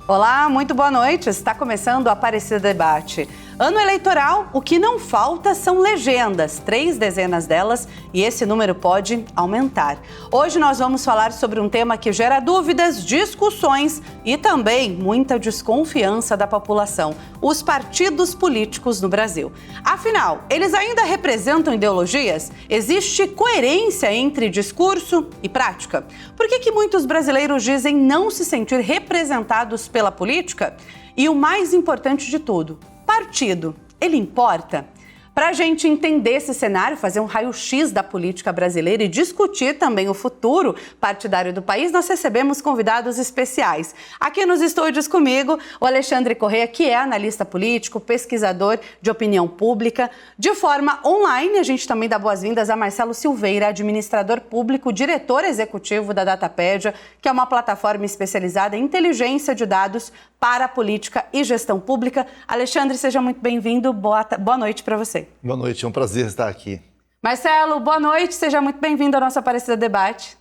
Olá, muito boa noite. Está começando o Aparecida Debate. Ano eleitoral, o que não falta são legendas, 3 dezenas delas, e esse número pode aumentar. Hoje nós vamos falar sobre um tema que gera dúvidas, discussões e também muita desconfiança da população: os partidos políticos no Brasil. Afinal, eles ainda representam ideologias? Existe coerência entre discurso e prática? Por que muitos brasileiros dizem não se sentir representados pela política? E o mais importante de tudo, partido, ele importa? Para a gente entender esse cenário, fazer um raio-x da política brasileira e discutir também o futuro partidário do país, nós recebemos convidados especiais. Aqui nos estúdios comigo, o Alexandre Corrêa, que é analista político, pesquisador de opinião pública. De forma online, a gente também dá boas-vindas a Marcelo Silveira, administrador público, diretor executivo da Datapédia, que é uma plataforma especializada em inteligência de dados para a política e gestão pública. Alexandre, seja muito bem-vindo. Boa noite para você. Boa noite, é um prazer estar aqui. Marcelo, boa noite, seja muito bem-vindo ao nosso Aparecida Debate.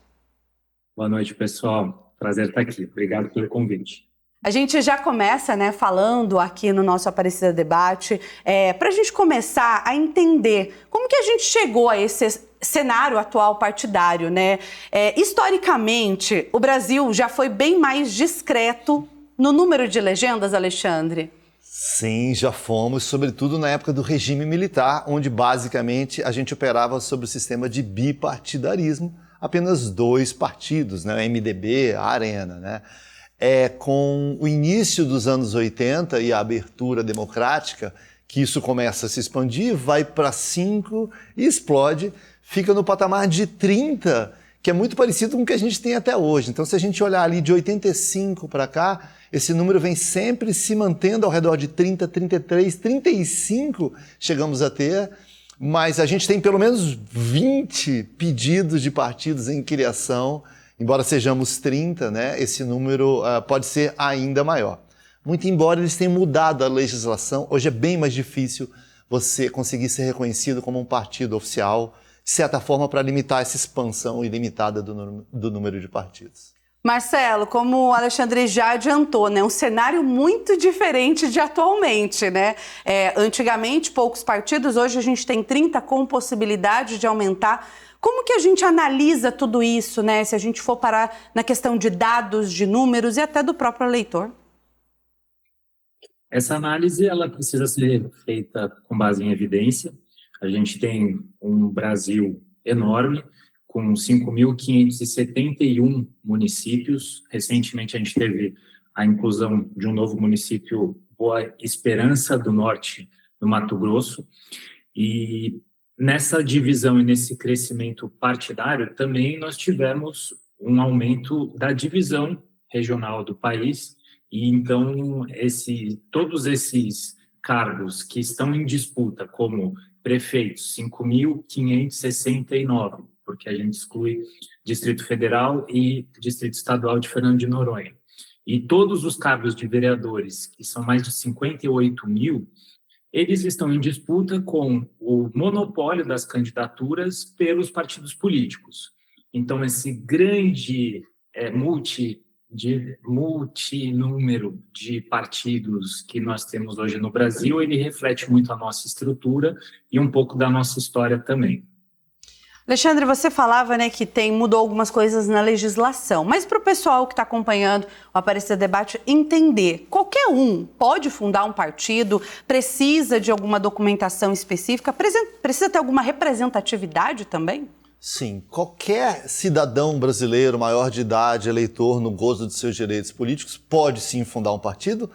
Boa noite, pessoal. Prazer estar aqui. Obrigado pelo convite. A gente já começa, falando aqui no nosso Aparecida Debate, para a gente começar a entender como que a gente chegou a esse cenário atual partidário, historicamente, o Brasil já foi bem mais discreto no número de legendas, Alexandre? Sim, já fomos, sobretudo na época do regime militar, onde basicamente a gente operava sobre o sistema de bipartidarismo, apenas 2 partidos, o MDB, a Arena. Com o início dos anos 80 e a abertura democrática, que isso começa a se expandir, vai para 5 e explode, fica no patamar de 30, que é muito parecido com o que a gente tem até hoje. Então, se a gente olhar ali de 85 para cá, esse número vem sempre se mantendo ao redor de 30, 33, 35 chegamos a ter, mas a gente tem pelo menos 20 pedidos de partidos em criação, embora sejamos 30, esse número pode ser ainda maior. Muito embora eles tenham mudado a legislação, hoje é bem mais difícil você conseguir ser reconhecido como um partido oficial, de certa forma, para limitar essa expansão ilimitada do número de partidos. Marcelo, como o Alexandre já adiantou, um cenário muito diferente de atualmente, antigamente, poucos partidos, hoje a gente tem 30 com possibilidade de aumentar. Como que a gente analisa tudo isso, se a gente for parar na questão de dados, de números e até do próprio eleitor? Essa análise ela precisa ser feita com base em evidência. A gente tem um Brasil enorme, com 5.571 municípios. Recentemente, a gente teve a inclusão de um novo município, Boa Esperança do Norte, no Mato Grosso. E nessa divisão e nesse crescimento partidário, também nós tivemos um aumento da divisão regional do país. E, então, todos esses cargos que estão em disputa, como prefeitos, 5.569, porque a gente exclui Distrito Federal e Distrito Estadual de Fernando de Noronha. E todos os cargos de vereadores, que são mais de 58 mil, eles estão em disputa com o monopólio das candidaturas pelos partidos políticos. Então, esse grande multinúmero de partidos que nós temos hoje no Brasil, ele reflete muito a nossa estrutura e um pouco da nossa história também. Alexandre, você falava que mudou algumas coisas na legislação, mas para o pessoal que está acompanhando o Aparecida Debate entender, qualquer um pode fundar um partido, precisa de alguma documentação específica, precisa ter alguma representatividade também? Sim, qualquer cidadão brasileiro maior de idade, eleitor, no gozo de seus direitos políticos, pode sim fundar um partido,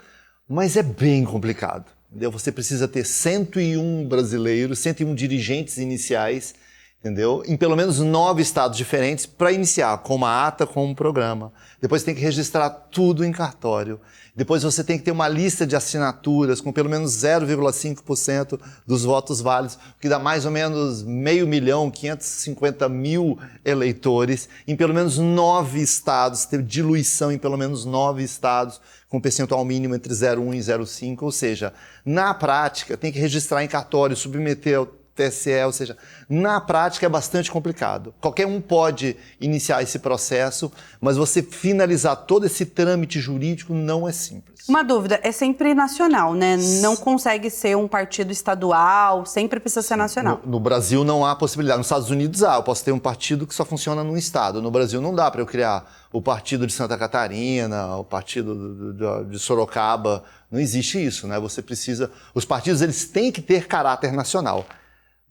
mas é bem complicado. Entendeu? Você precisa ter 101 brasileiros, 101 dirigentes iniciais, entendeu? Em pelo menos 9 estados diferentes para iniciar, com uma ata, com um programa. Depois tem que registrar tudo em cartório. Depois você tem que ter uma lista de assinaturas com pelo menos 0,5% dos votos válidos, o que dá mais ou menos 550.000 eleitores em pelo menos 9 estados, ter diluição em pelo menos 9 estados, com percentual mínimo entre 0,1 e 0,5, ou seja, na prática tem que registrar em cartório, submeter ao TSE, ou seja, na prática é bastante complicado. Qualquer um pode iniciar esse processo, mas você finalizar todo esse trâmite jurídico não é simples. Uma dúvida, é sempre nacional, né? Não consegue ser um partido estadual, sempre precisa ser nacional. No Brasil não há possibilidade. Nos Estados Unidos eu posso ter um partido que só funciona num estado. No Brasil não dá para eu criar o partido de Santa Catarina, o partido de Sorocaba. Não existe isso, né? Você precisa... Os partidos, eles têm que ter caráter nacional.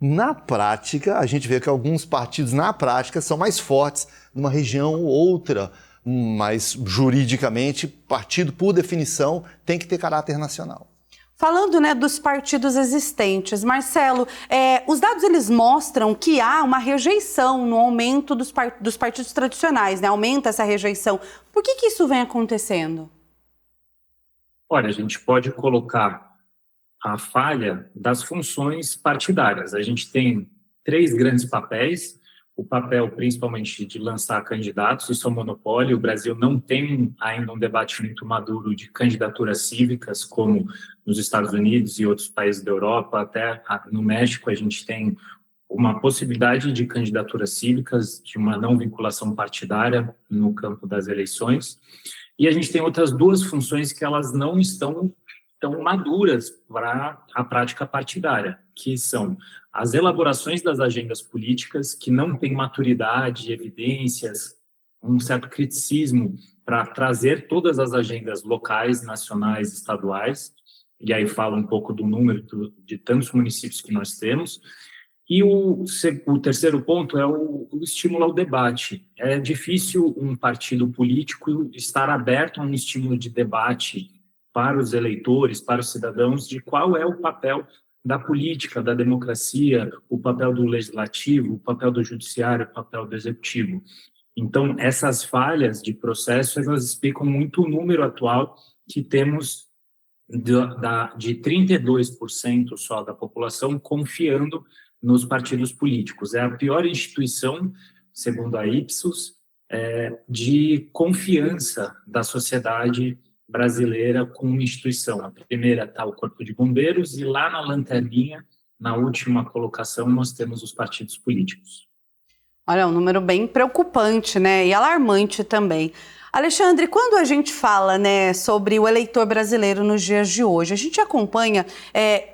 Na prática, a gente vê que alguns partidos, na prática, são mais fortes numa região ou outra, mas juridicamente, partido, por definição, tem que ter caráter nacional. Falando, né, dos partidos existentes, Marcelo, os dados eles mostram que há uma rejeição no aumento dos partidos tradicionais, né? Aumenta essa rejeição. Por que isso vem acontecendo? Olha, a gente pode colocar a falha das funções partidárias. A gente tem 3 grandes papéis. O papel, principalmente, de lançar candidatos, isso é um monopólio. O Brasil não tem ainda um debate muito maduro de candidaturas cívicas, como nos Estados Unidos e outros países da Europa. Até no México, a gente tem uma possibilidade de candidaturas cívicas, de uma não vinculação partidária no campo das eleições. E a gente tem outras 2 funções que elas não estão tão maduras para a prática partidária, que são as elaborações das agendas políticas, que não têm maturidade, evidências, um certo criticismo para trazer todas as agendas locais, nacionais, estaduais, e aí fala um pouco do número de tantos municípios que nós temos. E o terceiro ponto é o estímulo ao debate. É difícil um partido político estar aberto a um estímulo de debate para os eleitores, para os cidadãos, de qual é o papel da política, da democracia, o papel do legislativo, o papel do judiciário, o papel do executivo. Então, essas falhas de processo, elas explicam muito o número atual que temos de 32% só da população confiando nos partidos políticos. É a pior instituição, segundo a Ipsos, de confiança da sociedade brasileira com uma instituição. A primeira está o Corpo de Bombeiros e lá na lanterninha, na última colocação, nós temos os partidos políticos. Olha, um número bem preocupante, né? E alarmante também. Alexandre, quando a gente fala, né, sobre o eleitor brasileiro nos dias de hoje, a gente acompanha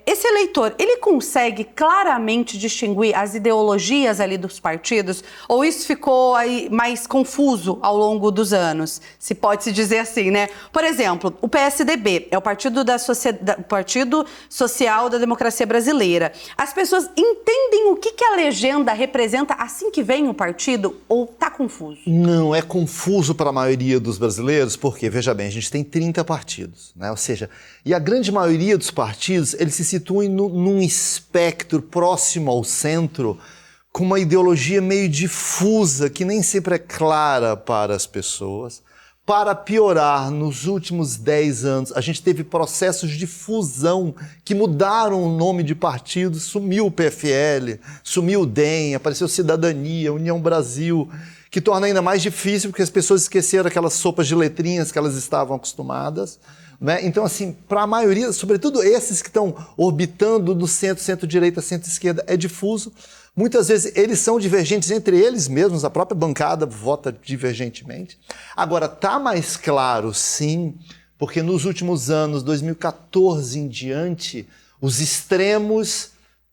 esse eleitor, ele consegue claramente distinguir as ideologias ali dos partidos? Ou isso ficou aí mais confuso ao longo dos anos? Se pode se dizer assim, né? Por exemplo, o PSDB é o Partido Social da Democracia Brasileira. As pessoas entendem o que a legenda representa assim que vem o partido ou tá confuso? Não, é confuso para a maioria dos brasileiros, porque, veja bem, a gente tem 30 partidos, né? Ou seja, e a grande maioria dos partidos, eles se situam num espectro próximo ao centro, com uma ideologia meio difusa, que nem sempre é clara para as pessoas. Para piorar, nos últimos 10 anos, a gente teve processos de fusão que mudaram o nome de partido, sumiu o PFL, sumiu o DEM, apareceu Cidadania, União Brasil, que torna ainda mais difícil, porque as pessoas esqueceram aquelas sopas de letrinhas que elas estavam acostumadas, né? Então, assim, para a maioria, sobretudo esses que estão orbitando do centro, centro-direita, centro-esquerda, é difuso. Muitas vezes eles são divergentes entre eles mesmos, a própria bancada vota divergentemente. Agora, está mais claro, sim, porque nos últimos anos, 2014 em diante, os extremos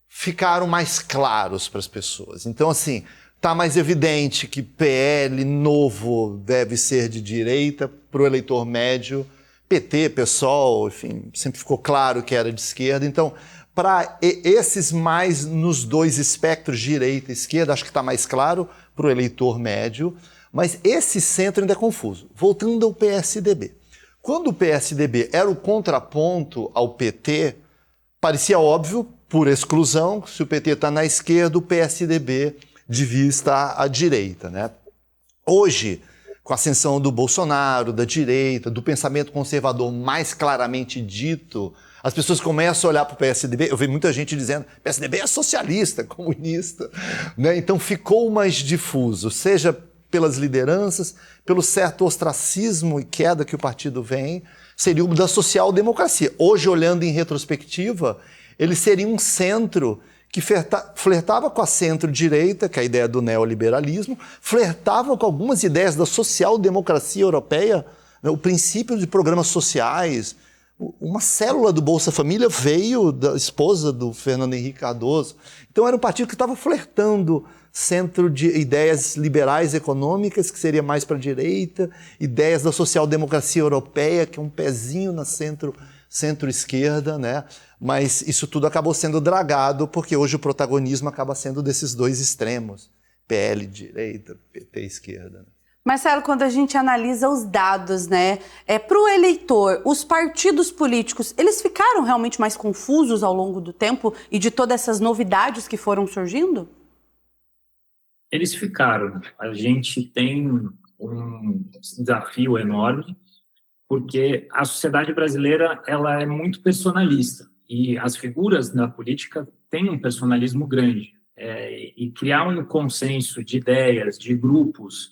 ficaram mais claros para as pessoas. Então, assim, está mais evidente que PL novo deve ser de direita para o eleitor médio, PT, PSOL, enfim, sempre ficou claro que era de esquerda. Então, para esses mais nos 2 espectros, direita e esquerda, acho que está mais claro para o eleitor médio, mas esse centro ainda é confuso. Voltando ao PSDB. Quando o PSDB era o contraponto ao PT, parecia óbvio, por exclusão, se o PT está na esquerda, o PSDB devia estar à direita, né? Hoje, com a ascensão do Bolsonaro, da direita, do pensamento conservador mais claramente dito, as pessoas começam a olhar para o PSDB, eu vejo muita gente dizendo PSDB é socialista, comunista, né? Então ficou mais difuso, seja pelas lideranças, pelo certo ostracismo e queda que o partido vem, seria o da social-democracia. Hoje, olhando em retrospectiva, ele seria um centro que flertava com a centro-direita, que é a ideia do neoliberalismo, flertava com algumas ideias da social-democracia europeia, né, o princípio de programas sociais. Uma célula do Bolsa Família veio da esposa do Fernando Henrique Cardoso. Então era um partido que estava flertando centro de ideias liberais econômicas, que seria mais para a direita, ideias da social-democracia europeia, que é um pezinho na centro-esquerda, né? Mas isso tudo acabou sendo dragado, porque hoje o protagonismo acaba sendo desses dois extremos, PL direita, PT esquerda. Marcelo, quando a gente analisa os dados, né, para o eleitor, os partidos políticos, eles ficaram realmente mais confusos ao longo do tempo e de todas essas novidades que foram surgindo? Eles ficaram. A gente tem um desafio enorme, porque a sociedade brasileira ela é muito personalista e as figuras da política têm um personalismo grande. E criar um consenso de ideias, de grupos,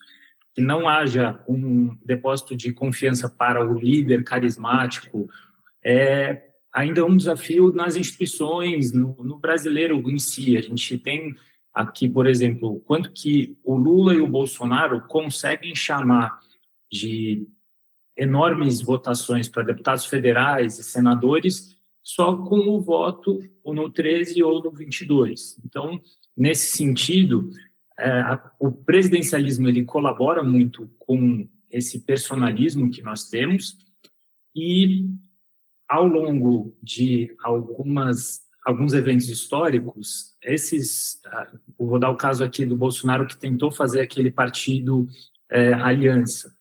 que não haja um depósito de confiança para o líder carismático, ainda é um desafio nas instituições, no brasileiro em si. A gente tem aqui, por exemplo, quanto que o Lula e o Bolsonaro conseguem chamar de enormes votações para deputados federais e senadores só com o voto ou no 13 ou no 22. Então, nesse sentido, o presidencialismo ele colabora muito com esse personalismo que nós temos e, ao longo de alguns eventos históricos, eu vou dar o caso aqui do Bolsonaro, que tentou fazer aquele partido Aliança.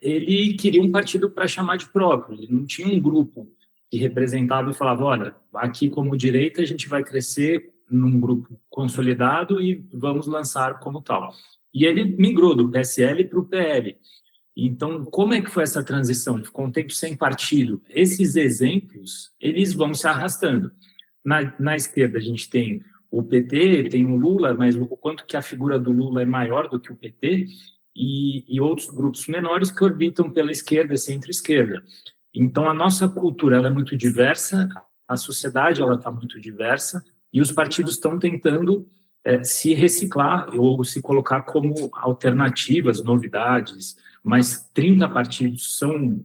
Ele queria um partido para chamar de próprio, ele não tinha um grupo que representava e falava, olha, aqui como direita a gente vai crescer num grupo consolidado e vamos lançar como tal. E ele migrou do PSL para o PL. Então, como é que foi essa transição? Ele ficou um tempo sem partido. Esses exemplos, eles vão se arrastando. Na esquerda, a gente tem o PT, tem o Lula, mas o quanto que a figura do Lula é maior do que o PT, e outros grupos menores que orbitam pela esquerda e centro-esquerda. Então, a nossa cultura ela é muito diversa, a sociedade ela está muito diversa, e os partidos estão tentando se reciclar ou se colocar como alternativas, novidades, mas 30 partidos são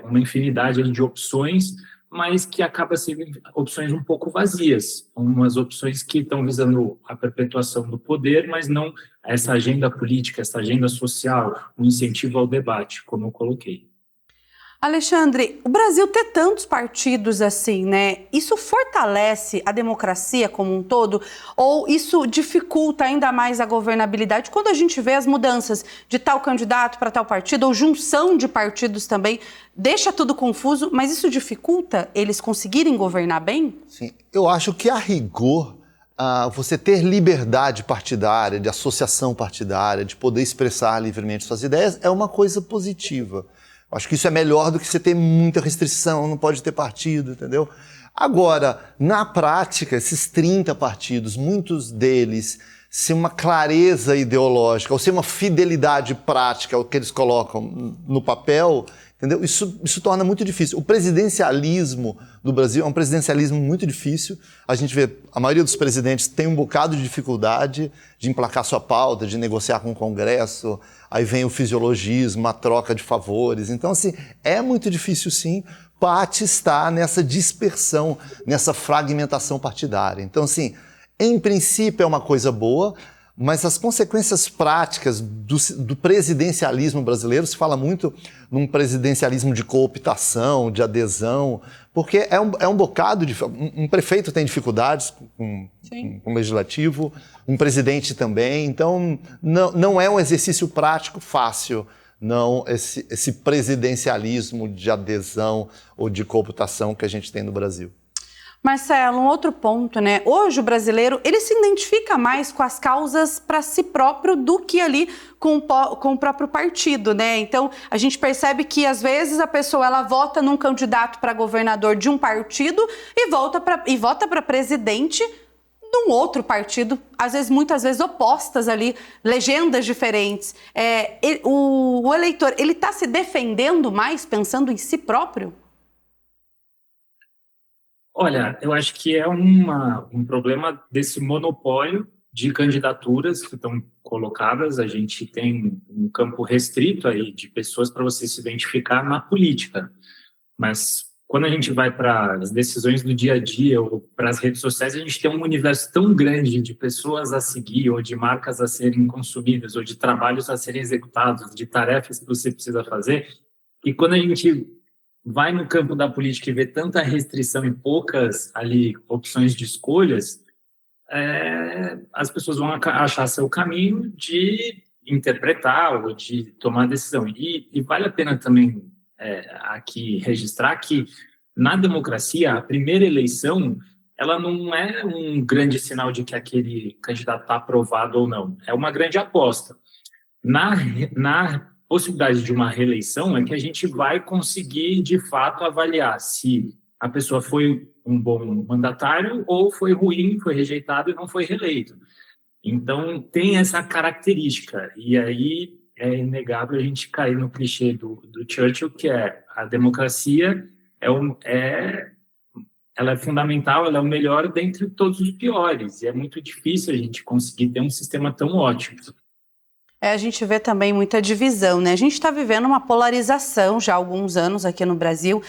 uma infinidade de opções, mas que acaba sendo opções um pouco vazias, umas opções que estão visando a perpetuação do poder, mas não essa agenda política, essa agenda social, um incentivo ao debate, como eu coloquei. Alexandre, o Brasil ter tantos partidos assim, né? Isso fortalece a democracia como um todo ou isso dificulta ainda mais a governabilidade? Quando a gente vê as mudanças de tal candidato para tal partido ou junção de partidos também, deixa tudo confuso, mas isso dificulta eles conseguirem governar bem? Sim, eu acho que a rigor, você ter liberdade partidária, de associação partidária, de poder expressar livremente suas ideias é uma coisa positiva. Acho que isso é melhor do que você ter muita restrição, não pode ter partido, entendeu? Agora, na prática, esses 30 partidos, muitos deles, sem uma clareza ideológica ou sem uma fidelidade prática ao que eles colocam no papel, entendeu? Isso torna muito difícil. O presidencialismo do Brasil é um presidencialismo muito difícil. A gente vê, a maioria dos presidentes tem um bocado de dificuldade de emplacar sua pauta, de negociar com o Congresso. Aí vem o fisiologismo, a troca de favores. Então, assim, é muito difícil, sim. Parte está nessa dispersão, nessa fragmentação partidária. Então, assim, em princípio é uma coisa boa, mas as consequências práticas do presidencialismo brasileiro, se fala muito num presidencialismo de cooptação, de adesão, porque é um bocado de... Um prefeito tem dificuldades com o legislativo, um presidente também, então não é um exercício prático fácil, não esse presidencialismo de adesão ou de cooptação que a gente tem no Brasil. Marcelo, um outro ponto, né? Hoje o brasileiro, ele se identifica mais com as causas para si próprio do que ali com o próprio partido, né? Então, a gente percebe que, às vezes, a pessoa, ela vota num candidato para governador de um partido e vota para presidente de um outro partido, às vezes, muitas vezes opostas ali, legendas diferentes. O eleitor, ele está se defendendo mais pensando em si próprio? Olha, eu acho que é um problema desse monopólio de candidaturas que estão colocadas. A gente tem um campo restrito aí de pessoas para você se identificar na política, mas quando a gente vai para as decisões do dia a dia ou para as redes sociais, a gente tem um universo tão grande de pessoas a seguir, ou de marcas a serem consumidas, ou de trabalhos a serem executados, de tarefas que você precisa fazer, e quando a gente vai no campo da política e vê tanta restrição e poucas ali opções de escolhas, as pessoas vão achar seu caminho de interpretar ou de tomar decisão. E vale a pena também aqui registrar que, na democracia, a primeira eleição ela não é um grande sinal de que aquele candidato está aprovado ou não. É uma grande aposta. Na possibilidade de uma reeleição é que a gente vai conseguir, de fato, avaliar se a pessoa foi um bom mandatário ou foi ruim, foi rejeitado e não foi reeleito. Então, tem essa característica. E aí é inegável a gente cair no clichê do Churchill, que é a democracia ela é fundamental, ela é o melhor dentre todos os piores. E é muito difícil a gente conseguir ter um sistema tão ótimo. A gente vê também muita divisão, né? A gente está vivendo uma polarização já há alguns anos aqui no Brasil.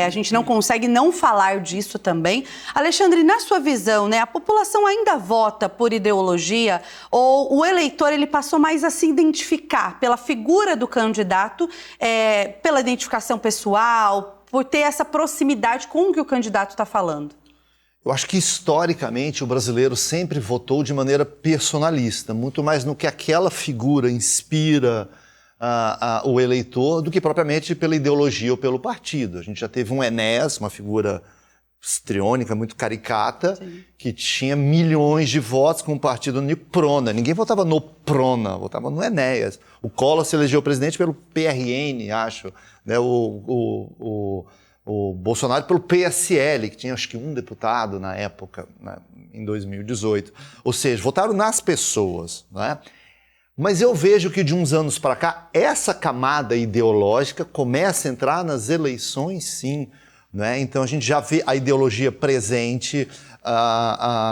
A gente não consegue não falar disso também. Alexandre, na sua visão, né, a população ainda vota por ideologia ou o eleitor ele passou mais a se identificar pela figura do candidato, pela identificação pessoal, por ter essa proximidade com o que o candidato está falando? Eu acho que, historicamente, o brasileiro sempre votou de maneira personalista, muito mais no que aquela figura inspira o eleitor do que propriamente pela ideologia ou pelo partido. A gente já teve um Enéas, uma figura histriônica, muito caricata, sim, que tinha milhões de votos com o partido Prona. Ninguém votava no Prona, votava no Enéas. O Collor se elegeu presidente pelo PRN, acho, né? O Bolsonaro pelo PSL, que tinha acho que um deputado na época, né, em 2018. Ou seja, votaram nas pessoas, né? Mas eu vejo que de uns anos para cá, essa camada ideológica começa a entrar nas eleições, sim, né? Então a gente já vê a ideologia presente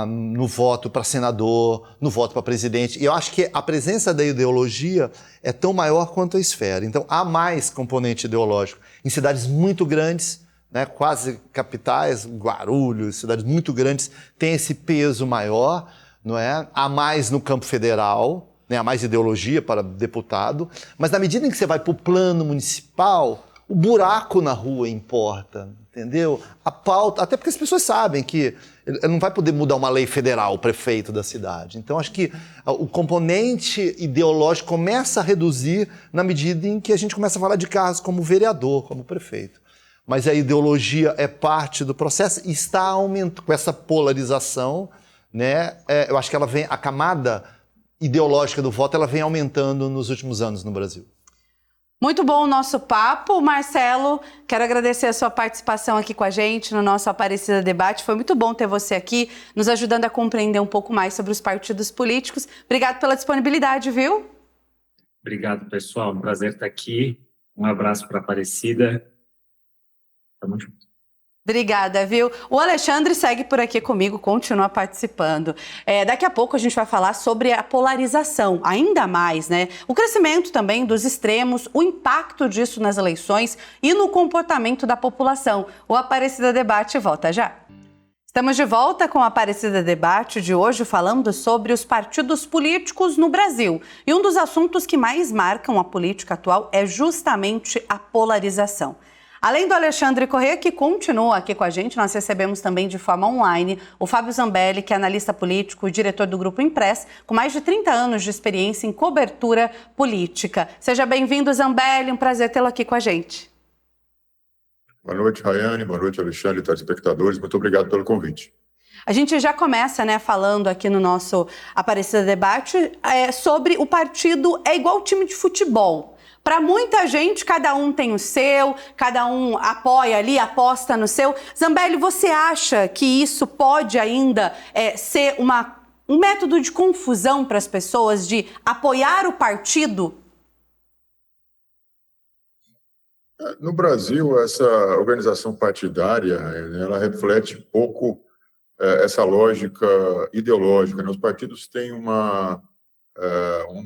no voto para senador, no voto para presidente. E eu acho que a presença da ideologia é tão maior quanto a esfera. Então há mais componente ideológico. Em cidades muito grandes, né, quase capitais, Guarulhos, cidades muito grandes, tem esse peso maior, não é? Há mais no campo federal, né, há mais ideologia para deputado, mas na medida em que você vai para o plano municipal, o buraco na rua importa, entendeu? A pauta, até porque as pessoas sabem que ele não vai poder mudar uma lei federal, o prefeito da cidade. Então, acho que o componente ideológico começa a reduzir na medida em que a gente começa a falar de cargos como vereador, como prefeito. Mas a ideologia é parte do processo e está aumentando com essa polarização, né? Eu acho que ela vem, a camada ideológica do voto, ela vem aumentando nos últimos anos no Brasil. Muito bom o nosso papo. Marcelo, quero agradecer a sua participação aqui com a gente no nosso Aparecida Debate. Foi muito bom ter você aqui, nos ajudando a compreender um pouco mais sobre os partidos políticos. Obrigado pela disponibilidade, viu? Obrigado, pessoal. Um prazer estar aqui. Um abraço para a Aparecida. Tamo junto. Obrigada, viu? O Alexandre segue por aqui comigo, continua participando. Daqui a pouco a gente vai falar sobre a polarização, ainda mais, né? O crescimento também dos extremos, o impacto disso nas eleições e no comportamento da população. O Aparecida Debate volta já. Estamos de volta com o Aparecida Debate de hoje, falando sobre os partidos políticos no Brasil. E um dos assuntos que mais marcam a política atual é justamente a polarização. Além do Alexandre Corrêa, que continua aqui com a gente, nós recebemos também de forma online o Fábio Zambelli, que é analista político e diretor do Grupo Impress, com mais de 30 anos de experiência em cobertura política. Seja bem-vindo, Zambelli, um prazer tê-lo aqui com a gente. Boa noite, Rayane, boa noite, Alexandre e telespectadores, muito obrigado pelo convite. A gente já começa, né, falando aqui no nosso Aparecida Debate sobre o partido é igual time de futebol. Para muita gente, cada um tem o seu, cada um apoia ali, aposta no seu. Zambelli, você acha que isso pode ainda ser um método de confusão para as pessoas, de apoiar o partido? No Brasil, essa organização partidária, ela reflete pouco essa lógica ideológica, né? Os partidos têm um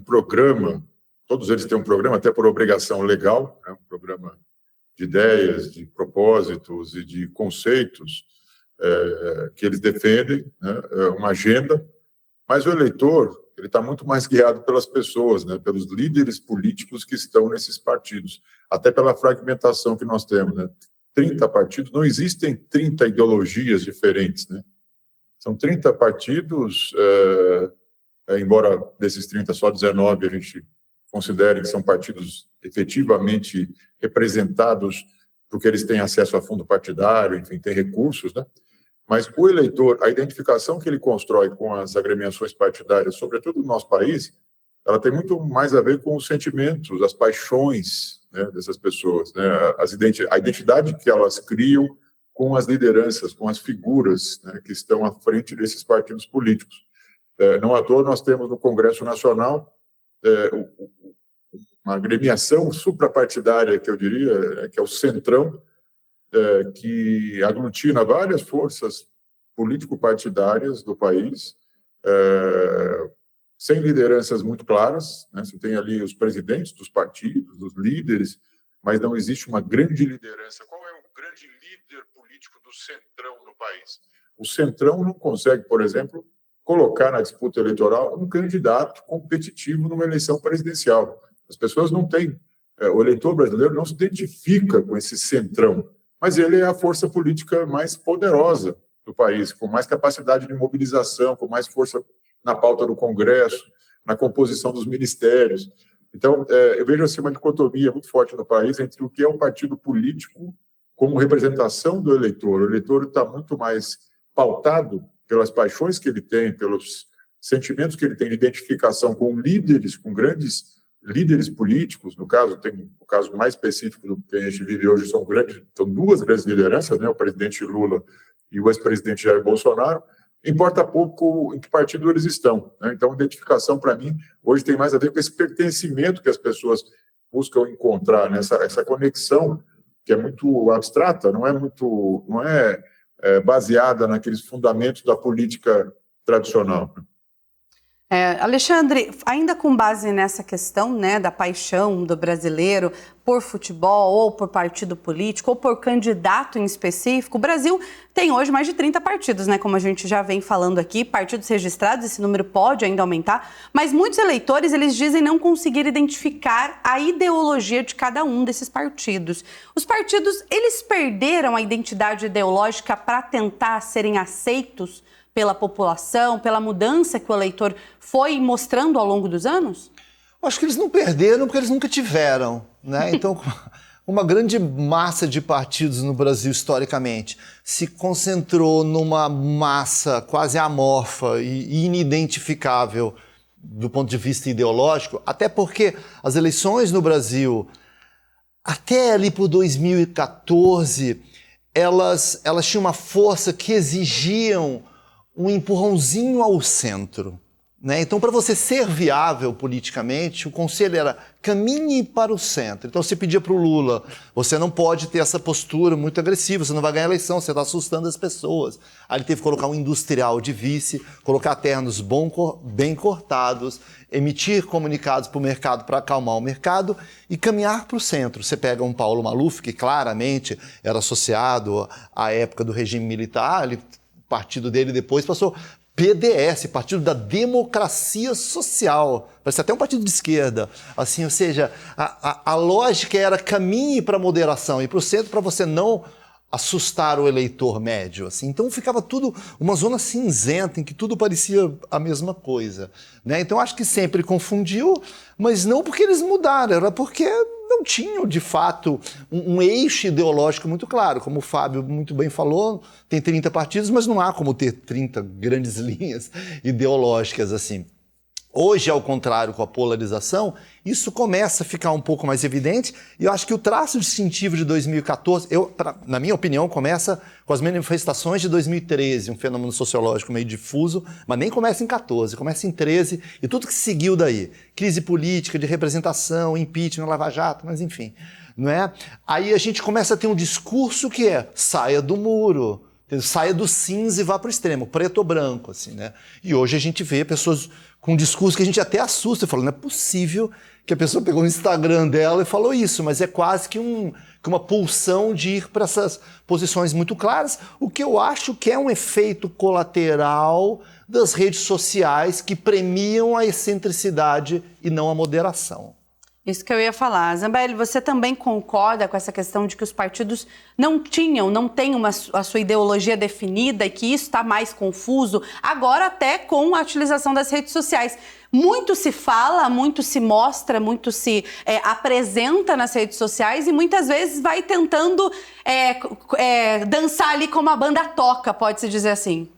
programa, todos eles têm um programa, até por obrigação legal, né? Um programa de ideias, de propósitos e de conceitos que eles defendem, né? Uma agenda, mas o eleitor ele está muito mais guiado pelas pessoas, né? Pelos líderes políticos que estão nesses partidos, até pela fragmentação que nós temos, né? 30 partidos, não existem 30 ideologias diferentes, né? São 30 partidos, embora desses 30, só 19 a gente considere que são partidos efetivamente representados, porque eles têm acesso a fundo partidário, enfim, têm recursos, né? Mas o eleitor, a identificação que ele constrói com as agremiações partidárias, sobretudo no nosso país, ela tem muito mais a ver com os sentimentos, as paixões, né, dessas pessoas, né? A identidade que elas criam com as lideranças, com as figuras, né, que estão à frente desses partidos políticos. Não à toa nós temos no Congresso Nacional uma agremiação suprapartidária, que eu diria, que é o Centrão, que aglutina várias forças político-partidárias do país, sem lideranças muito claras, né? Você tem ali os presidentes dos partidos, os líderes, mas não existe uma grande liderança. Qual é o grande líder político do Centrão no país? O Centrão não consegue, por exemplo, colocar na disputa eleitoral um candidato competitivo numa eleição presidencial. As pessoas não têm, o eleitor brasileiro não se identifica com esse Centrão, mas ele é a força política mais poderosa do país, com mais capacidade de mobilização, com mais força na pauta do Congresso, na composição dos ministérios. Então, eu vejo assim, uma dicotomia muito forte no país entre o que é um partido político como representação do eleitor. O eleitor está muito mais pautado pelas paixões que ele tem, pelos sentimentos que ele tem de identificação com líderes, com grandes líderes políticos. No caso, tem o caso mais específico do que a gente vive hoje, são duas grandes lideranças, né? O presidente Lula e o ex-presidente Jair Bolsonaro. Importa pouco em que partido eles estão, né? Então, a identificação, para mim, hoje tem mais a ver com esse pertencimento que as pessoas buscam encontrar, né? Essa conexão que é muito abstrata, não é baseada naqueles fundamentos da política tradicional. Alexandre, ainda com base nessa questão, né, da paixão do brasileiro por futebol, ou por partido político, ou por candidato em específico, o Brasil tem hoje mais de 30 partidos, né, como a gente já vem falando aqui, partidos registrados, esse número pode ainda aumentar, mas muitos eleitores, eles dizem não conseguir identificar a ideologia de cada um desses partidos. Os partidos, eles perderam a identidade ideológica para tentar serem aceitos pela população, pela mudança que o eleitor foi mostrando ao longo dos anos? Acho que eles não perderam porque eles nunca tiveram, né? Então, uma grande massa de partidos no Brasil, historicamente, se concentrou numa massa quase amorfa e inidentificável do ponto de vista ideológico, até porque as eleições no Brasil, até ali por 2014, elas tinham uma força que exigiam um empurrãozinho ao centro, né? Então, para você ser viável politicamente, o conselho era caminhe para o centro. Então, você pedia para o Lula, você não pode ter essa postura muito agressiva, você não vai ganhar a eleição, você está assustando as pessoas. Aí ele teve que colocar um industrial de vice, colocar ternos bem cortados, emitir comunicados para o mercado para acalmar o mercado e caminhar para o centro. Você pega um Paulo Maluf, que claramente era associado à época do regime militar, o partido dele depois passou PDS, Partido da Democracia Social, parece até um partido de esquerda, assim, ou seja, a lógica era caminhe para a moderação e para o centro para você não assustar o eleitor médio, assim. Então ficava tudo uma zona cinzenta em que tudo parecia a mesma coisa, né? Então acho que sempre confundiu, mas não porque eles mudaram, era porque não tinham, de fato, um eixo ideológico muito claro. Como o Fábio muito bem falou, tem 30 partidos, mas não há como ter 30 grandes linhas ideológicas assim. Hoje, ao contrário, com a polarização, isso começa a ficar um pouco mais evidente e eu acho que o traço distintivo de 2014, na minha opinião, começa com as manifestações de 2013, um fenômeno sociológico meio difuso, mas nem começa em 14, começa em 13 e tudo que seguiu daí. Crise política, de representação, impeachment, Lava Jato, mas enfim. não é? Aí a gente começa a ter um discurso que é saia do muro, saia do cinza e vá para o extremo, preto ou branco, assim, né? E hoje a gente vê pessoas com um discurso que a gente até assusta, e fala, não é possível que a pessoa pegou o Instagram dela e falou isso, mas é quase que uma pulsão de ir para essas posições muito claras, o que eu acho que é um efeito colateral das redes sociais que premiam a excentricidade e não a moderação. Isso que eu ia falar. Zambelli, você também concorda com essa questão de que os partidos não têm a sua ideologia definida e que isso está mais confuso, agora até com a utilização das redes sociais? Muito se fala, muito se mostra, muito se apresenta nas redes sociais e muitas vezes vai tentando dançar ali como a banda toca, pode-se dizer assim.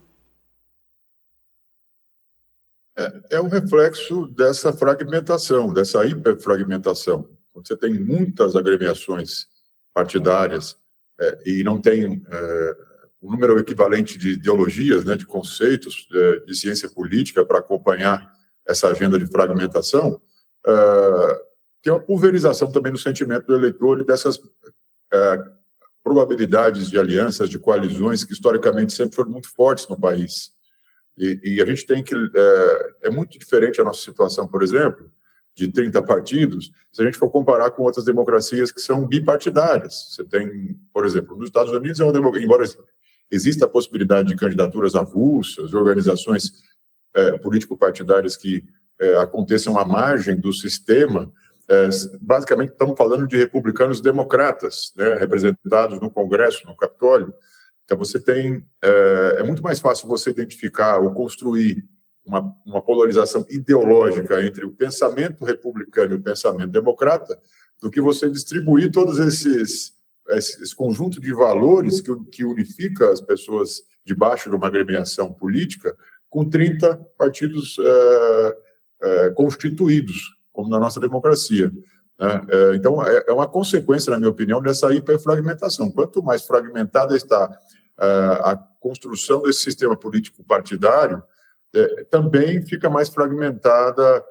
É um reflexo dessa fragmentação, dessa hiperfragmentação. Você tem muitas agremiações partidárias e não tem um número equivalente de ideologias, né, de conceitos de ciência política para acompanhar essa agenda de fragmentação. Tem uma pulverização também no sentimento do eleitor e dessas probabilidades de alianças, de coalizões que historicamente sempre foram muito fortes no país. E a gente tem que... É muito diferente a nossa situação, por exemplo, de 30 partidos, se a gente for comparar com outras democracias que são bipartidárias. Você tem, por exemplo, nos Estados Unidos, embora exista a possibilidade de candidaturas avulsas, de organizações político-partidárias que aconteçam à margem do sistema, basicamente estamos falando de republicanos democratas, né, representados no Congresso, no Capitólio. Então, você tem... É muito mais fácil você identificar ou construir uma polarização ideológica entre o pensamento republicano e o pensamento democrata do que você distribuir todos esse conjunto de valores que unifica as pessoas debaixo de uma agremiação política com 30 partidos constituídos, como na nossa democracia. Então, é uma consequência, na minha opinião, dessa hiperfragmentação. Quanto mais fragmentada está a construção desse sistema político partidário, também fica mais fragmentada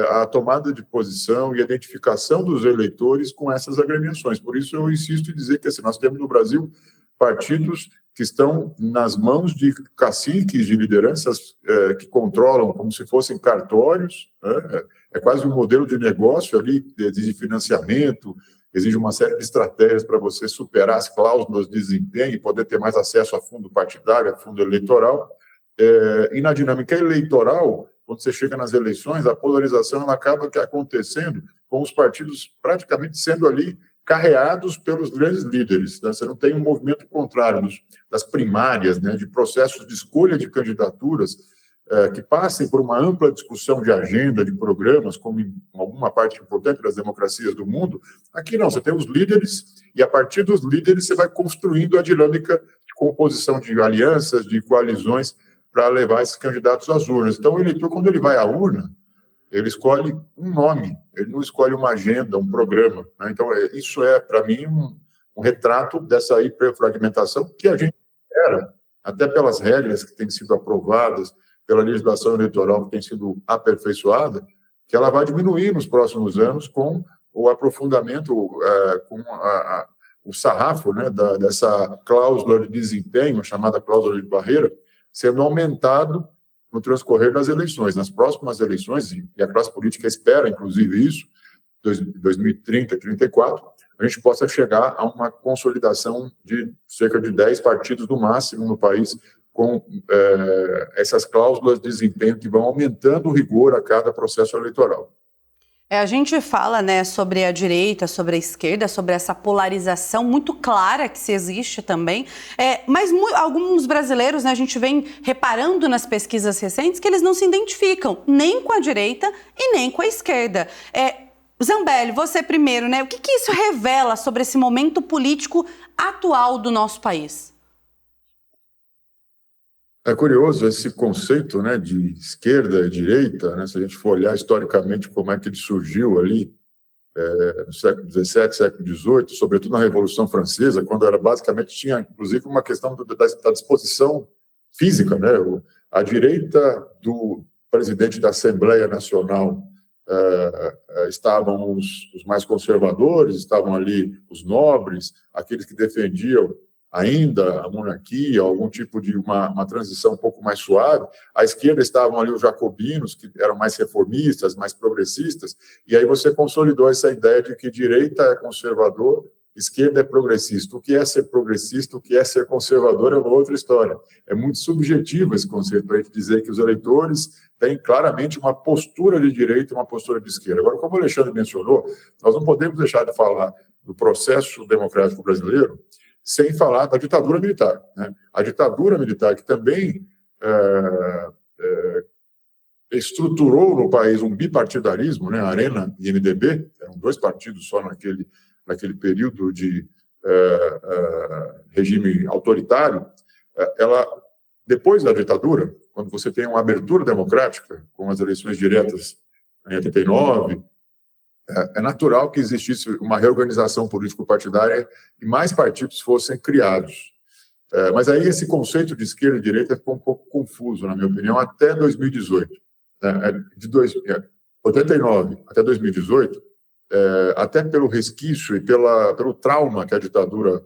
a tomada de posição e a identificação dos eleitores com essas agremiações. Por isso, eu insisto em dizer que assim, nós temos no Brasil partidos que estão nas mãos de caciques, de lideranças que controlam como se fossem cartórios, né? É quase um modelo de negócio ali, exige financiamento, exige uma série de estratégias para você superar as cláusulas de desempenho e poder ter mais acesso a fundo partidário, a fundo eleitoral. E na dinâmica eleitoral, quando você chega nas eleições, a polarização ela acaba acontecendo com os partidos praticamente sendo ali carreados pelos grandes líderes. Né? Você não tem um movimento contrário das primárias, né, de processos de escolha de candidaturas que passem por uma ampla discussão de agenda, de programas, como em alguma parte importante das democracias do mundo. Aqui não, você tem os líderes e a partir dos líderes você vai construindo a dinâmica de composição de alianças, de coalizões para levar esses candidatos às urnas. Então, o eleitor, quando ele vai à urna, ele escolhe um nome, ele não escolhe uma agenda, um programa. Né? Então, isso é, para mim, um retrato dessa hiperfragmentação que a gente espera, até pelas regras que têm sido aprovadas, pela legislação eleitoral que tem sido aperfeiçoada, que ela vai diminuir nos próximos anos com o aprofundamento, com o sarrafo, né, dessa cláusula de desempenho, chamada cláusula de barreira, sendo aumentado no transcorrer das eleições. Nas próximas eleições, e a classe política espera, inclusive, isso, 2030, 2034, a gente possa chegar a uma consolidação de cerca de 10 partidos no máximo no país, com essas cláusulas de desempenho que vão aumentando o rigor a cada processo eleitoral. A gente fala, né, sobre a direita, sobre a esquerda, sobre essa polarização muito clara que se existe também, mas alguns brasileiros, né, a gente vem reparando nas pesquisas recentes que eles não se identificam nem com a direita e nem com a esquerda. Zambelli, você primeiro, né, o que isso revela sobre esse momento político atual do nosso país? É curioso esse conceito, né, de esquerda e direita, né, se a gente for olhar historicamente como é que ele surgiu ali no século XVII, século XVIII, sobretudo na Revolução Francesa, quando era basicamente tinha, inclusive, uma questão da disposição física, né, a direita do presidente da Assembleia Nacional estavam os mais conservadores, estavam ali os nobres, aqueles que defendiam ainda a monarquia, algum tipo de uma transição um pouco mais suave. À esquerda estavam ali os jacobinos, que eram mais reformistas, mais progressistas, e aí você consolidou essa ideia de que direita é conservador, esquerda é progressista. O que é ser progressista, o que é ser conservador é uma outra história. É muito subjetivo esse conceito para a gente dizer que os eleitores têm claramente uma postura de direita e uma postura de esquerda. Agora, como o Alexandre mencionou, nós não podemos deixar de falar do processo democrático brasileiro sem falar da ditadura militar, né? A ditadura militar, que também estruturou no país um bipartidarismo, né? Arena e MDB, eram dois partidos só naquele período de regime autoritário. Ela, depois da ditadura, quando você tem uma abertura democrática, com as eleições diretas em 89, é natural que existisse uma reorganização político-partidária e mais partidos fossem criados. Mas aí esse conceito de esquerda e direita ficou um pouco confuso, na minha opinião, até 2018. De 89 até 2018, até pelo resquício e pelo trauma que a ditadura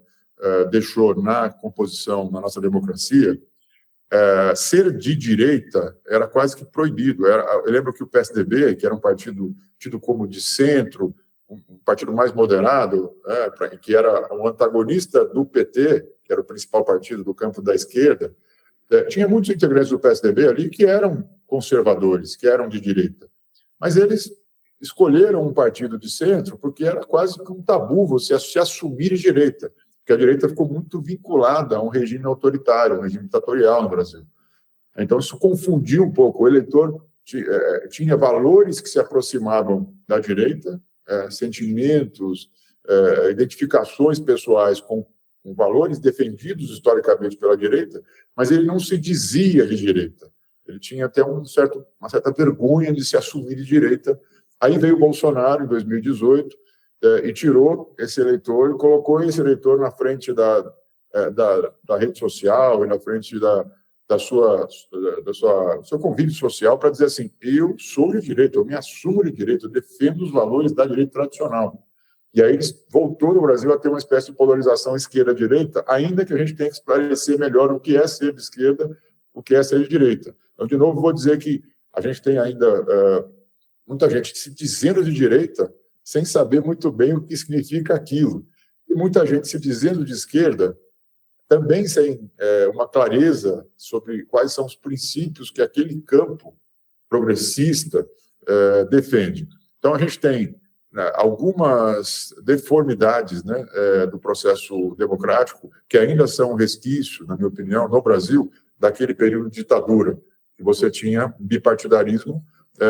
deixou na composição, na nossa democracia, ser de direita era quase que proibido. Eu lembro que o PSDB, que era um partido tido como de centro, um partido mais moderado, que era um antagonista do PT, que era o principal partido do campo da esquerda, tinha muitos integrantes do PSDB ali que eram conservadores, que eram de direita. Mas eles escolheram um partido de centro porque era quase que um tabu você se assumir de direita, porque a direita ficou muito vinculada a um regime autoritário, um regime ditatorial no Brasil. Então, isso confundiu um pouco. O eleitor tinha valores que se aproximavam da direita, sentimentos, identificações pessoais com valores defendidos historicamente pela direita, mas ele não se dizia de direita. Ele tinha até uma certa vergonha de se assumir de direita. Aí veio o Bolsonaro, em 2018, e tirou esse eleitor e colocou esse eleitor na frente da rede social e na frente do seu convívio social para dizer assim, eu sou de direita, eu me assumo de direita, eu defendo os valores da direita tradicional. E aí voltou no Brasil a ter uma espécie de polarização esquerda-direita, ainda que a gente tenha que esclarecer melhor o que é ser de esquerda, o que é ser de direita. Então, de novo, vou dizer que a gente tem ainda muita gente se dizendo de direita sem saber muito bem o que significa aquilo. E muita gente se dizendo de esquerda também sem uma clareza sobre quais são os princípios que aquele campo progressista defende. Então, a gente tem algumas deformidades, né, do processo democrático que ainda são um resquício, na minha opinião, no Brasil, daquele período de ditadura, que você tinha bipartidarismo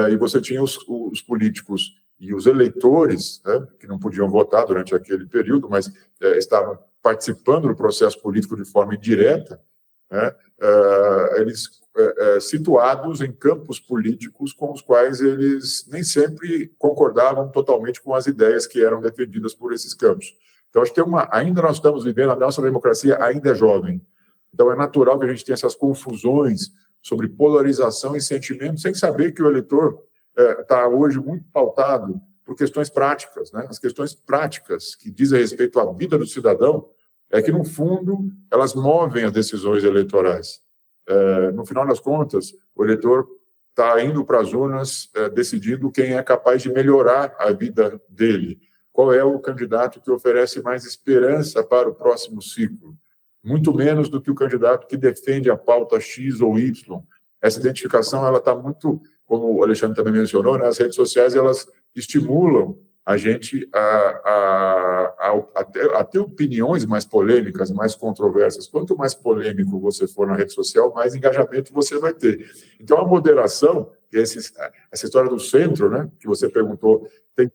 e você tinha os políticos e os eleitores, né, que não podiam votar durante aquele período, mas estavam participando do processo político de forma indireta, né, eles situados em campos políticos com os quais eles nem sempre concordavam totalmente com as ideias que eram defendidas por esses campos. Então, acho que ainda nós estamos vivendo, a nossa democracia ainda é jovem. Então, é natural que a gente tenha essas confusões sobre polarização e sentimento, sem saber que o eleitor está hoje muito pautado por questões práticas, né? As questões práticas que dizem respeito à vida do cidadão é que, no fundo, elas movem as decisões eleitorais. No final das contas, o eleitor está indo para as urnas decidindo quem é capaz de melhorar a vida dele. Qual é o candidato que oferece mais esperança para o próximo ciclo? Muito menos do que o candidato que defende a pauta X ou Y. Essa identificação ela está muito, como o Alexandre também mencionou, né, as redes sociais elas estimulam a gente a ter opiniões mais polêmicas, mais controversas. Quanto mais polêmico você for na rede social, mais engajamento você vai ter. Então, a moderação, essa história do centro, né, que você perguntou, tem